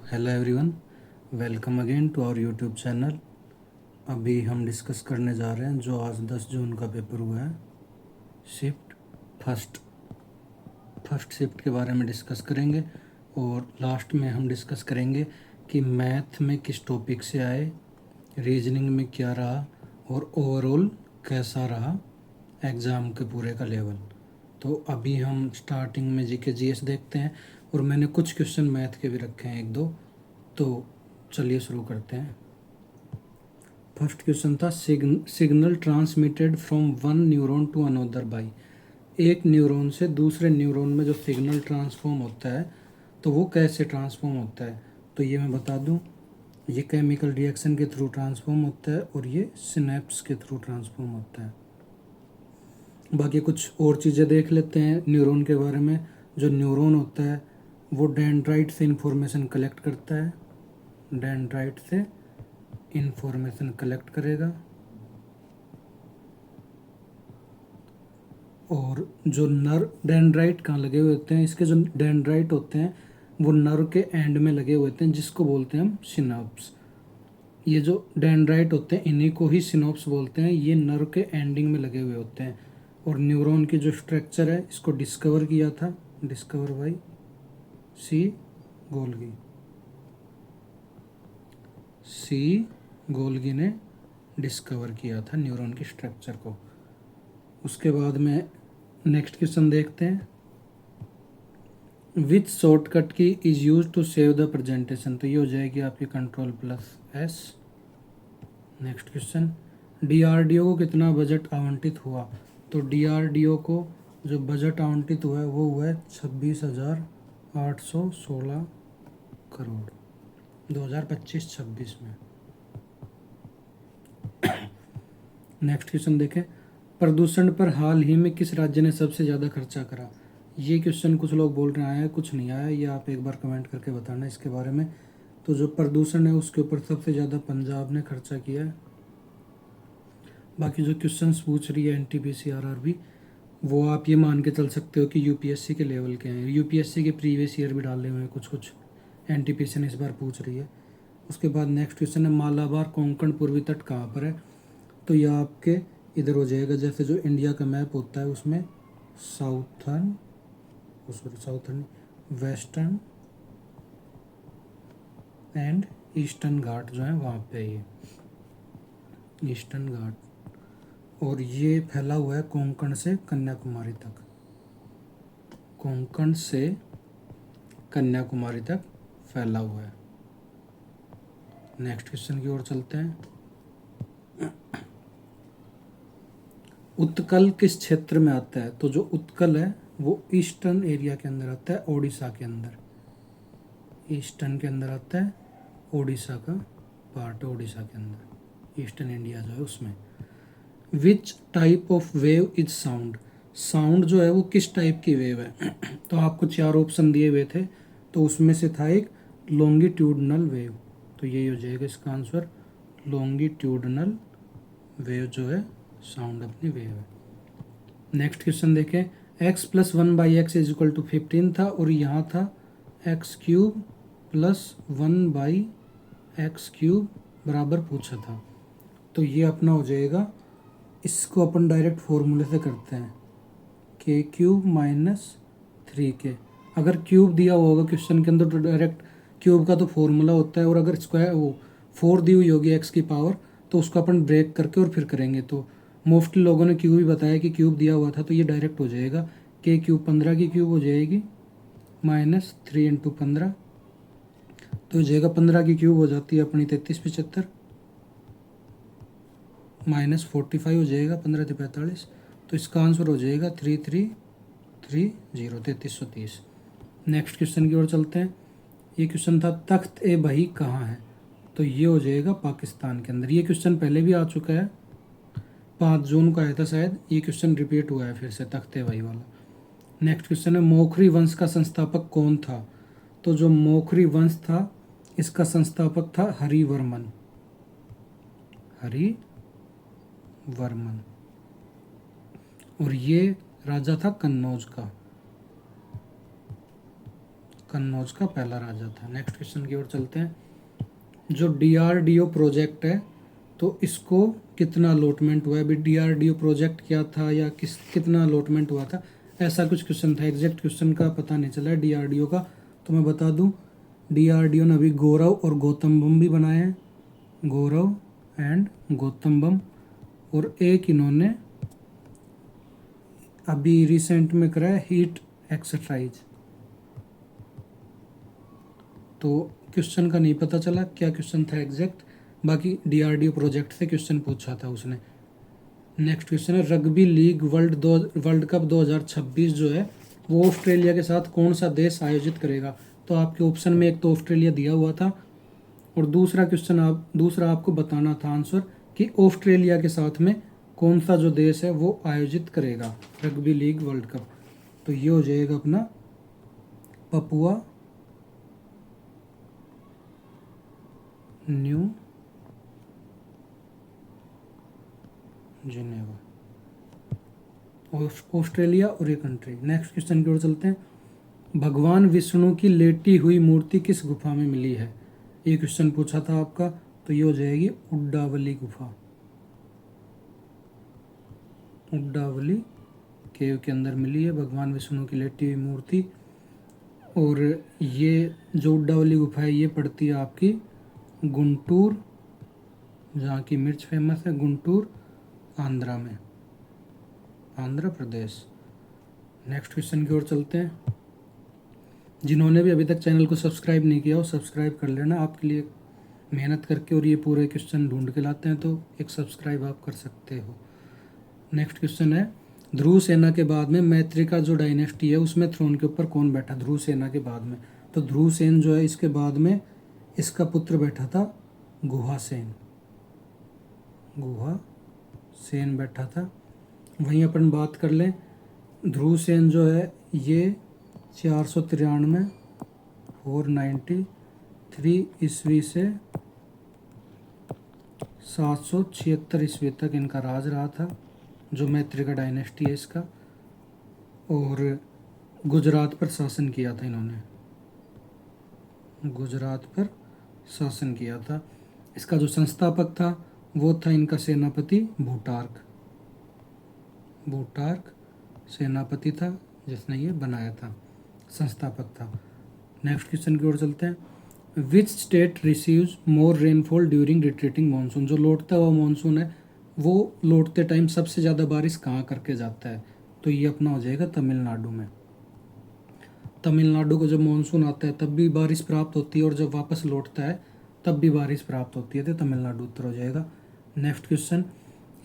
Hello everyone, welcome again to our YouTube channel. अभी हम discuss करने जा रहे हैं जो आज 10 जून का पेपर हुआ है, शिफ्ट फर्स्ट फर्स्ट शिफ्ट के बारे में डिस्कस करेंगे। और लास्ट में हम डिस्कस करेंगे कि मैथ में किस टॉपिक से आए, रीजनिंग में क्या रहा और ओवरऑल कैसा रहा एग्ज़ाम के पूरे का लेवल। तो अभी हम स्टार्टिंग में जीके जीएस देखते हैं और मैंने कुछ क्वेश्चन मैथ के भी रखे हैं एक दो। तो चलिए शुरू करते हैं। फर्स्ट क्वेश्चन था signal transmitted from one neuron to another by. एक न्यूरॉन से दूसरे न्यूरॉन में जो सिग्नल ट्रांसफॉर्म होता है तो वो कैसे ट्रांसफॉर्म होता है। तो ये मैं बता दूं, ये केमिकल रिएक्शन के थ्रू ट्रांसफॉर्म होता है और ये सिनेप्स के थ्रू ट्रांसफॉर्म होता है। बाकी कुछ और चीज़ें देख लेते हैं न्यूरॉन के बारे में। जो न्यूरॉन होता है वो डेंड्राइट से इंफॉर्मेशन कलेक्ट करता है, डेंड्राइट से इंफॉर्मेशन कलेक्ट करेगा। और जो नर्व डेंड्राइट कहाँ लगे हुए होते हैं, इसके जो डेंड्राइट होते हैं वो नर्व के एंड में लगे हुए होते हैं जिसको बोलते हैं हम सिनॉप्स। ये जो डेंड्राइट होते हैं इन्हीं को ही सिनॉप्स बोलते हैं। ये नर्व के एंडिंग में लगे हुए होते हैं। और न्यूरॉन की जो स्ट्रक्चर है इसको डिस्कवर किया था, discover by C Golgi. C Golgi ने डिस्कवर किया था न्यूरॉन की स्ट्रक्चर को। उसके बाद में नेक्स्ट क्वेश्चन देखते हैं। Which shortcut key is use to save the presentation. तो ये हो जाएगी आपकी Ctrl+S। नेक्स्ट क्वेश्चन, डीआरडीओ को कितना बजट आवंटित हुआ। तो डीआरडीओ को जो बजट आवंटित हुआ है वो हुआ है 26,816 करोड़ 2025-26 में। नेक्स्ट क्वेश्चन देखें, प्रदूषण पर हाल ही में किस राज्य ने सबसे ज़्यादा खर्चा करा। ये क्वेश्चन कुछ लोग बोल रहे आया कुछ नहीं आया, ये आप एक बार कमेंट करके बताना इसके बारे में। तो जो प्रदूषण है उसके ऊपर सबसे ज़्यादा पंजाब ने खर्चा किया है। बाकी जो क्वेश्चंस पूछ रही है एनटीपीसी आरआरबी, वो आप ये मान के चल सकते हो कि यूपीएससी के लेवल के हैं। यूपीएससी के प्रीवियस ईयर भी डाले हुए हैं कुछ कुछ, एनटीपीसी ने इस बार पूछ रही है। उसके बाद नेक्स्ट क्वेश्चन है, मालाबार कोंकण पूर्वी तट कहाँ पर है। तो यह आपके इधर हो जाएगा, जैसे जो इंडिया का मैप होता है उसमें साउथर्न वेस्टर्न एंड ईस्टर्न घाट जो है वहाँ पे, ये ईस्टर्न घाट। और ये फैला हुआ है कोंकण से कन्याकुमारी तक, कोंकण से कन्याकुमारी तक फैला हुआ है। नेक्स्ट क्वेश्चन की ओर चलते हैं। उत्कल किस क्षेत्र में आता है। तो जो उत्कल है वो ईस्टर्न एरिया के अंदर आता है, ओडिशा के अंदर, ईस्टर्न के अंदर आता है, ओडिशा का पार्ट है ओडिशा के अंदर, ईस्टर्न इंडिया जो है उसमें। Which type of wave is sound. Sound जो है वो किस टाइप की वेव है। तो आपको 4 ऑप्शन दिए हुए थे, तो उसमें से था एक लॉन्गिट्यूडनल वेव। तो यही हो जाएगा इसका आंसर, लॉन्गिट्यूडनल वेव जो है साउंड अपनी वेव है। नेक्स्ट क्वेश्चन देखें, x+1/x इज इक्वल टू 15 था और यहाँ था x³ + 1/x³ बराबर पूछा था। तो ये अपना हो जाएगा, इसको अपन डायरेक्ट फॉर्मूले से करते हैं, k³ - 3k। अगर क्यूब दिया होगा क्वेश्चन के अंदर तो डायरेक्ट क्यूब का तो फॉर्मूला होता है, और अगर स्क्वायर वो 4 दी हुई होगी x की पावर तो उसको अपन ब्रेक करके और फिर करेंगे। तो मोस्टली लोगों ने क्यूब ही बताया कि क्यूब दिया हुआ था, तो ये डायरेक्ट हो जाएगा k³ 15 की क्यूब हो जाएगी -3 × 15। तो हो जाएगा 15 की क्यूब हो जाती है अपनी 3375 -45 हो जाएगा, 15 × 45। तो इसका आंसर हो जाएगा 3330 नेक्स्ट क्वेश्चन की ओर चलते हैं। ये क्वेश्चन था, तख्त ए बही कहाँ है। तो ये हो जाएगा पाकिस्तान के अंदर। ये क्वेश्चन पहले भी आ चुका है, 5 जून को आया था शायद, ये क्वेश्चन रिपीट हुआ है फिर से, तख्त ए बही वाला। नेक्स्ट क्वेश्चन है, मोखरी वंश का संस्थापक कौन था। तो जो मोखरी वंश था इसका संस्थापक था हरिवर्मन, हरिवर्मन। और ये राजा था कन्नौज का। कन्नौज का पहला राजा था। नेक्स्ट क्वेश्चन की ओर चलते हैं। जो डीआरडीओ प्रोजेक्ट है तो इसको कितना अलॉटमेंट हुआ है? अभी डीआरडीओ प्रोजेक्ट क्या था या कितना अलॉटमेंट हुआ था, ऐसा कुछ क्वेश्चन था। एग्जैक्ट क्वेश्चन का पता नहीं चला है डीआरडीओ का, तो मैं बता दूं डीआरडीओ ने अभी गौरव और गौतम बम भी बनाए हैं, गौरव एंड गौतम बम, और एक इन्होंने अभी रिसेंट में करा है हीट एक्सरसाइज। तो क्वेश्चन का नहीं पता चला क्या क्वेश्चन था एग्जैक्ट, बाकी डीआरडीओ प्रोजेक्ट से क्वेश्चन पूछा था उसने। नेक्स्ट क्वेश्चन है रग्बी लीग वर्ल्ड कप 2026 जो है वो ऑस्ट्रेलिया के साथ कौन सा देश आयोजित करेगा? तो आपके ऑप्शन में एक तो ऑस्ट्रेलिया दिया हुआ था, और दूसरा आपको बताना था आंसर कि ऑस्ट्रेलिया के साथ में कौन सा जो देश है वो आयोजित करेगा रग्बी लीग वर्ल्ड कप। तो ये हो जाएगा अपना पपुआ न्यू जिनेवा, ऑस्ट्रेलिया और ये कंट्री। नेक्स्ट क्वेश्चन की ओर चलते हैं। भगवान विष्णु की लेटी हुई मूर्ति किस गुफा में मिली है? ये क्वेश्चन पूछा था आपका, तो ये हो जाएगी उड्डावली गुफा, उड्डावली केव के अंदर मिली है भगवान विष्णु की लेटी हुई मूर्ति। और ये जो उड्डावली गुफा है ये पड़ती है आपकी गुंटूर, जहाँ की मिर्च फेमस है, गुंटूर आंध्रा में, आंध्र प्रदेश। नेक्स्ट क्वेश्चन की ओर चलते हैं। जिन्होंने भी अभी तक चैनल को सब्सक्राइब नहीं किया हो सब्सक्राइब कर लेना, आपके लिए मेहनत करके और ये पूरे क्वेश्चन ढूंढ के लाते हैं, तो एक सब्सक्राइब आप कर सकते हो। नेक्स्ट क्वेश्चन है ध्रुव सेना के बाद में मैत्रिका जो डायनेस्टी है उसमें थ्रोन के ऊपर कौन बैठा ध्रुव सेना के बाद में? तो ध्रुव सेन जो है इसके बाद में इसका पुत्र बैठा था गुहा सेन, गुहा सेन बैठा था। वहीं अपन बात कर लें ध्रुव सेन जो है ये 493 493 ईस्वी से 776 ईस्वी तक इनका राज रहा था, जो मैत्रिका डायनेस्टी है इसका, और गुजरात पर शासन किया था इन्होंने, गुजरात पर शासन किया था। इसका जो संस्थापक था वो था इनका सेनापति भूटार्क, भूटार्क सेनापति था जिसने ये बनाया था, संस्थापक था। नेक्स्ट क्वेश्चन की ओर चलते हैं। Which state receives more rainfall during retreating monsoon? जो लौटता हुआ मानसून है वो लौटते टाइम सबसे ज़्यादा बारिश कहाँ करके जाता है? तो ये अपना हो जाएगा तमिलनाडु में। तमिलनाडु को जब मानसून आता है तब भी बारिश प्राप्त होती है, और जब वापस लौटता है तब भी बारिश प्राप्त होती है, तो तमिलनाडु उत्तर हो जाएगा। Next question.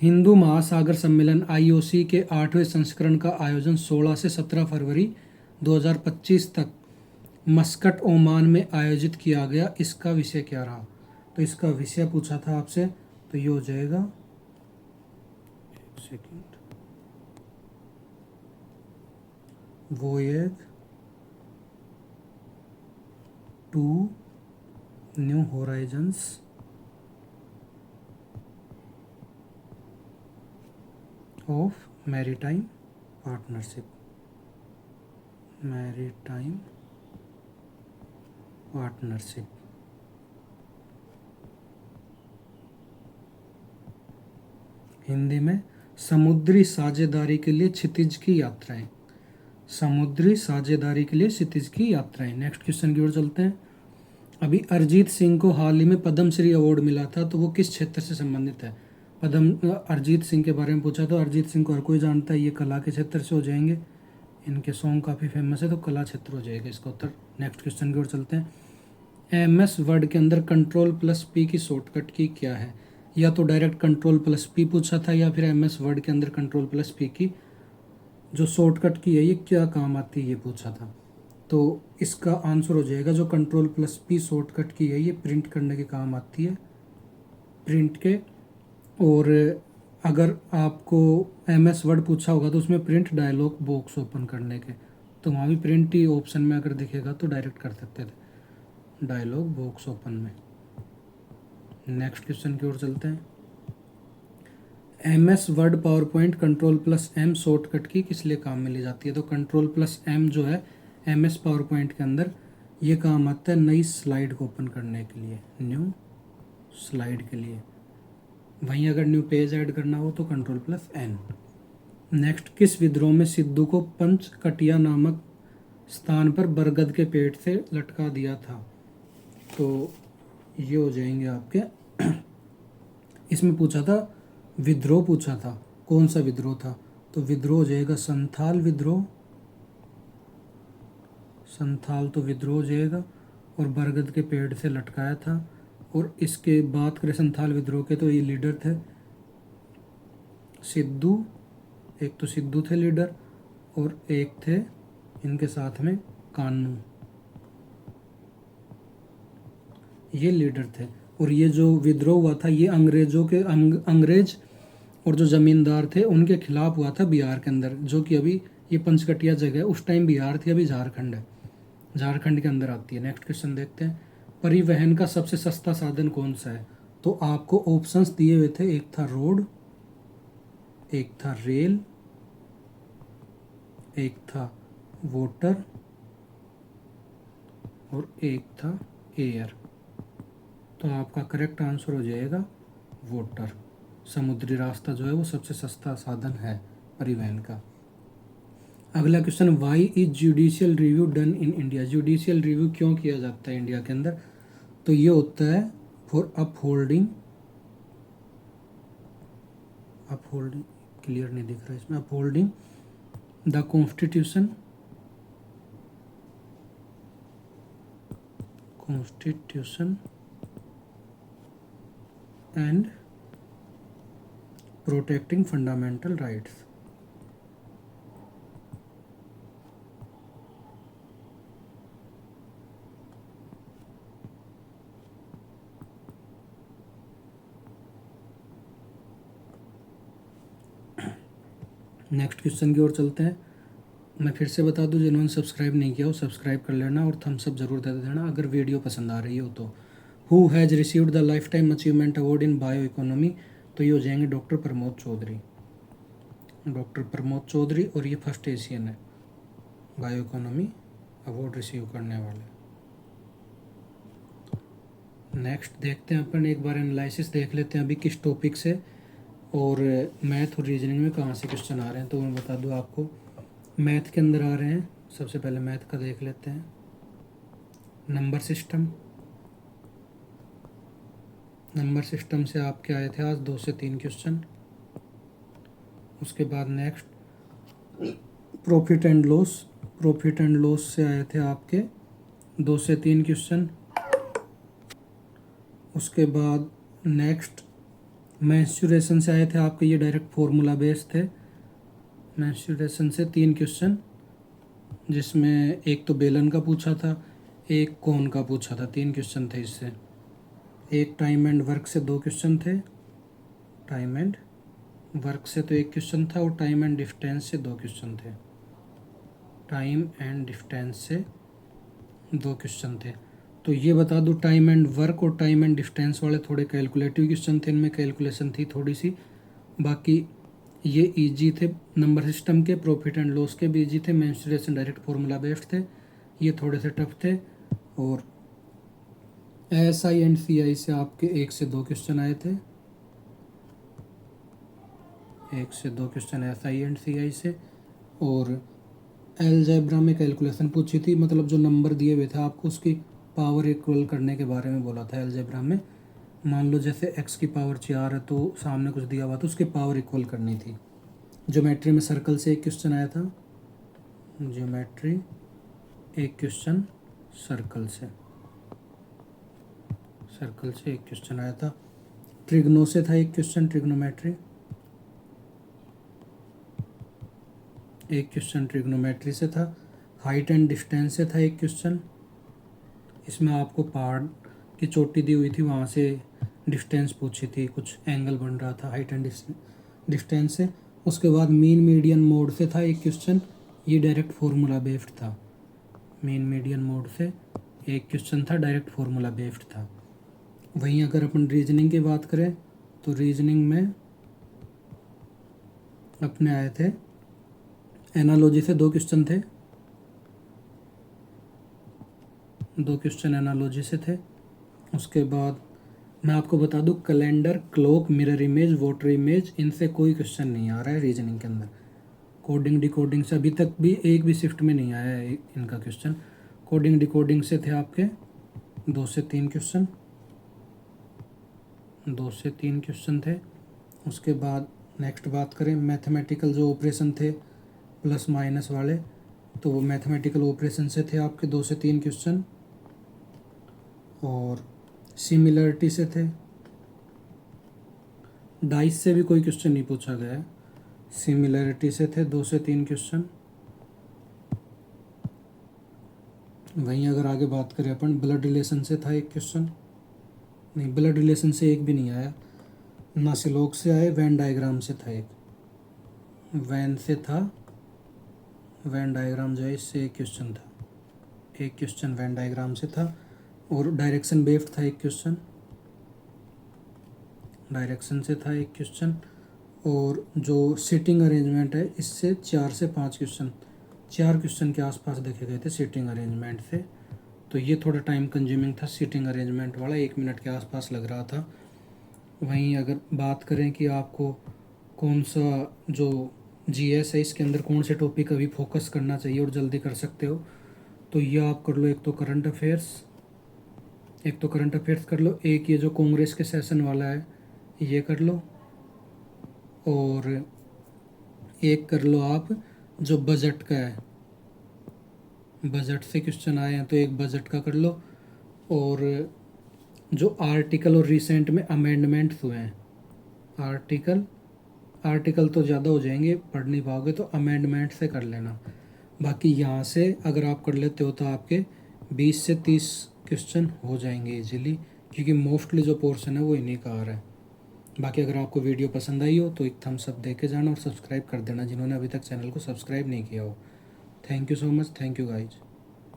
हिंदू महासागर सम्मेलन IOC के 8वें संस्करण का आयोजन 16 से 17 फरवरी 2025 तक मस्कट ओमान में आयोजित किया गया, इसका विषय क्या रहा? तो इसका विषय पूछा था आपसे, तो ये हो जाएगा, एक second, voyage to new horizons of maritime partnership, maritime partnership. Hindi में समुद्री साझेदारी के लिए क्षितिज की यात्राएं, समुद्री साझेदारी के लिए क्षितिज की यात्राएं। नेक्स्ट क्वेश्चन की ओर चलते हैं। अभी अरिजीत सिंह को हाल ही में पद्मश्री अवार्ड मिला था, तो वो किस क्षेत्र से संबंधित है? अरिजीत सिंह के बारे में पूछा, तो अरिजीत सिंह को हर कोई जानता है, ये कला के क्षेत्र से हो जाएंगे, इनके सॉन्ग काफ़ी फेमस है, तो कला क्षेत्र हो जाएगा इसका उत्तर। नेक्स्ट क्वेश्चन की ओर चलते हैं। MS वर्ड के अंदर Ctrl+P की शॉर्टकट की क्या है? या तो डायरेक्ट Ctrl+P पूछा था, या फिर MS वर्ड के अंदर Ctrl+P की जो शॉर्टकट की है ये क्या काम आती है ये पूछा था। तो इसका आंसर हो जाएगा जो Ctrl+P शॉर्टकट की है ये प्रिंट करने के काम आती है, प्रिंट के। और अगर आपको MS वर्ड पूछा होगा तो उसमें प्रिंट डायलॉग बॉक्स ओपन करने के, तो वहाँ भी प्रिंट ही ऑप्शन में अगर दिखेगा तो डायरेक्ट कर सकते थे डायलॉग बॉक्स ओपन में। नेक्स्ट क्वेश्चन की ओर चलते हैं। MS word power point Ctrl+M shortcut की किस लिए काम में ली जाती है? तो Ctrl+M जो है MS पावर पॉइंट के अंदर ये काम आता है नई स्लाइड को ओपन करने के लिए, न्यू स्लाइड के लिए। वहीं अगर न्यू पेज ऐड करना हो तो Ctrl+N। नेक्स्ट, किस विद्रोह में सिद्धू को पंचकटिया नामक स्थान पर बरगद के पेड़ से लटका दिया था? तो ये हो जाएंगे आपके इसमें पूछा था, विद्रोह पूछा था, कौन सा विद्रोह था? तो विद्रोह हो जाएगा संथाल विद्रोह, संथाल तो विद्रोह हो जाएगा, और बरगद के पेड़ से लटकाया था। और इसके बात करें संथाल विद्रोह के, तो ये लीडर थे सिद्धू, एक तो सिद्धू थे लीडर, और एक थे इनके साथ में कान्हू, ये लीडर थे। और ये जो विद्रोह हुआ था ये अंग्रेजों के अंग्रेज और जो जमींदार थे उनके खिलाफ हुआ था बिहार के अंदर, जो कि अभी ये पंचकटिया जगह है, उस टाइम बिहार थी, अभी झारखंड है, झारखंड के अंदर आती है। नेक्स्ट क्वेश्चन देखते हैं, परिवहन का सबसे सस्ता साधन कौन सा है? तो आपको ऑप्शंस दिए हुए थे, एक था रोड, एक था रेल, एक था वाटर, और एक था एयर। तो आपका करेक्ट आंसर हो जाएगा वाटर। समुद्री रास्ता जो है वो सबसे सस्ता साधन है परिवहन का। अगला question, why is judicial review done in India? Judicial review क्यों किया जाता है इंडिया के अंदर? तो ये होता है फॉर अपहोल्डिंग, अपहोल्डिंग क्लियर नहीं दिख रहा इसमें, upholding the constitution, constitution and protecting fundamental rights. Next question की ओर चलते हैं। मैं फिर से बता दूं, जिन्होंने सब्सक्राइब नहीं किया हो सब्सक्राइब कर लेना और थम्स अप जरूर दे देना अगर वीडियो पसंद आ रही हो तो। Who has received the life time achievement award in bio economy? तो ये हो जाएंगे डॉक्टर प्रमोद चौधरी, डॉक्टर प्रमोद चौधरी, और ये फर्स्ट एशियन है बायो इकोनॉमी अवार्ड रिसीव करने वाले। नेक्स्ट देखते हैं अपन, एक बार एनालिसिस देख लेते हैं अभी किस टॉपिक से और मैथ और रीजनिंग में कहाँ से क्वेश्चन आ रहे हैं। तो मैं बता दूँ आपको, मैथ के अंदर आ रहे हैं। सबसे पहले मैथ का देख लेते हैं, नंबर सिस्टम, नंबर सिस्टम से आपके आए थे आज 2 से 3 क्वेश्चन। उसके बाद next profit and loss, profit and loss से आए थे आपके 2 से 3 क्वेश्चन। उसके बाद नेक्स्ट मेंस्चुरेशन से आए थे आपके, ये डायरेक्ट फॉर्मूला बेस्ड थे। मेंस्चुरेशन से 3 क्वेश्चन, जिसमें एक तो बेलन का पूछा था, एक कोन का पूछा था, 3 क्वेश्चन थे इससे। एक टाइम एंड वर्क से 2 क्वेश्चन थे, टाइम एंड वर्क से तो 1 क्वेश्चन था, और टाइम एंड डिस्टेंस से 2 क्वेश्चन थे, टाइम एंड डिस्टेंस से 2 क्वेश्चन थे। तो ये बता दूँ, टाइम एंड वर्क और टाइम एंड डिस्टेंस वाले थोड़े कैलकुलेटिव क्वेश्चन थे, इनमें कैलकुलेशन थी थोड़ी सी। बाकी ये इजी थे, नंबर सिस्टम के, प्रॉफिट एंड लॉस के भी इजी थे, मेंस्चुरेशन डायरेक्ट फार्मूला बेस्ड थे, ये थोड़े से टफ थे। और एएसआई एंड सीआई से आपके 1 से 2 क्वेश्चन आए थे, 1 से 2 क्वेश्चन एएसआई एंड सीआई से। और अलजेब्रा में कैलकुलेशन पूछी थी, मतलब जो नंबर दिए हुए थे आपको उसकी पावर इक्वल करने के बारे में बोला था अलजेब्रा में। मान लो जैसे x की पावर 4 है तो सामने कुछ दिया हुआ तो उसकी पावर इक्वल करनी थी। ज्योमेट्री में सर्कल से 1 क्वेश्चन आया था, ज्योमेट्री 1 क्वेश्चन सर्कल से, सर्कल से 1 क्वेश्चन आया था। ट्रिग्नो से था 1 क्वेश्चन, ट्रिग्नोमेट्री 1 क्वेश्चन ट्रिग्नोमेट्री से था। हाइट एंड डिस्टेंस से था 1 क्वेश्चन, इसमें आपको पहाड़ की चोटी दी हुई थी, वहाँ से डिस्टेंस पूछी थी, कुछ एंगल बन रहा था हाइट एंड डिस्टेंस से। उसके बाद मीन मीडियन मोड से था 1 क्वेश्चन, ये डायरेक्ट फार्मूला बेस्ड था। मीन मीडियन मोड से 1 क्वेश्चन था, डायरेक्ट फार्मूला बेस्ड था। वहीं अगर अपन रीजनिंग की बात करें तो रीजनिंग में अपने आए थे, एनालॉजी से 2 क्वेश्चन थे, 2 क्वेश्चन एनालॉजी से थे। उसके बाद मैं आपको बता दूं, calendar, clock, mirror image, water image, इनसे कोई क्वेश्चन नहीं आ रहा है रीजनिंग के अंदर। कोडिंग डिकोडिंग से अभी तक भी एक भी शिफ्ट में नहीं आया है इनका क्वेश्चन। कोडिंग डिकोडिंग से थे आपके 2 से 3 क्वेश्चन, 2 से 3 क्वेश्चन थे। उसके बाद नेक्स्ट बात करें, मैथमेटिकल जो ऑपरेशन थे प्लस माइनस वाले, तो वो मैथमेटिकल ऑपरेशन से थे आपके 2 से 3 क्वेश्चन। और सिमिलरिटी से थे, डाइस से भी कोई क्वेश्चन नहीं पूछा गया है। सिमिलरिटी से थे 2 से 3 क्वेश्चन। वहीं अगर आगे बात करें अपन, ब्लड रिलेशन से था 1 क्वेश्चन, नहीं ब्लड रिलेशन से एक भी नहीं आया ना। सिलोक से आए, वैन डायग्राम से था एक, वैन से था, वैन डायग्राम जो है इससे 1 क्वेश्चन था, 1 क्वेश्चन वैन डायग्राम से था। और डायरेक्शन बेस्ड था 1 क्वेश्चन, डायरेक्शन से था 1 क्वेश्चन। और जो सीटिंग अरेंजमेंट है इससे 4 से 5 क्वेश्चन, 4 क्वेश्चन के आसपास देखे गए थे सीटिंग अरेंजमेंट से। तो ये थोड़ा टाइम कंज्यूमिंग था सीटिंग अरेंजमेंट वाला, 1 मिनट के आसपास लग रहा था। वहीं अगर बात करें कि आपको कौन सा जो जीएस है इसके अंदर कौन से टॉपिक अभी फोकस करना चाहिए और जल्दी कर सकते हो, तो ये आप कर लो। एक तो करंट अफेयर्स, एक तो करंट अफेयर्स कर लो, एक ये जो कांग्रेस के सेशन वाला है ये कर लो, और एक कर लो आप जो बजट का है, बजट से क्वेश्चन आए हैं तो एक बजट का कर लो। और जो आर्टिकल और रिसेंट में अमेंडमेंट्स हुए हैं, आर्टिकल तो ज़्यादा हो जाएंगे, पढ़ नहीं पाओगे, तो अमेंडमेंट से कर लेना। बाकी यहाँ से अगर आप कर लेते हो तो आपके 20 से 30 क्वेश्चन हो जाएंगे इजीली, क्योंकि मोस्टली जो पोर्शन है वो इन्हीं का आ रहा है। बाकी अगर आपको वीडियो पसंद आई हो तो एक थम्स अप दे के जाना और सब्सक्राइब कर देना जिन्होंने अभी तक चैनल को सब्सक्राइब नहीं किया हो। Thank you so much, thank you guys.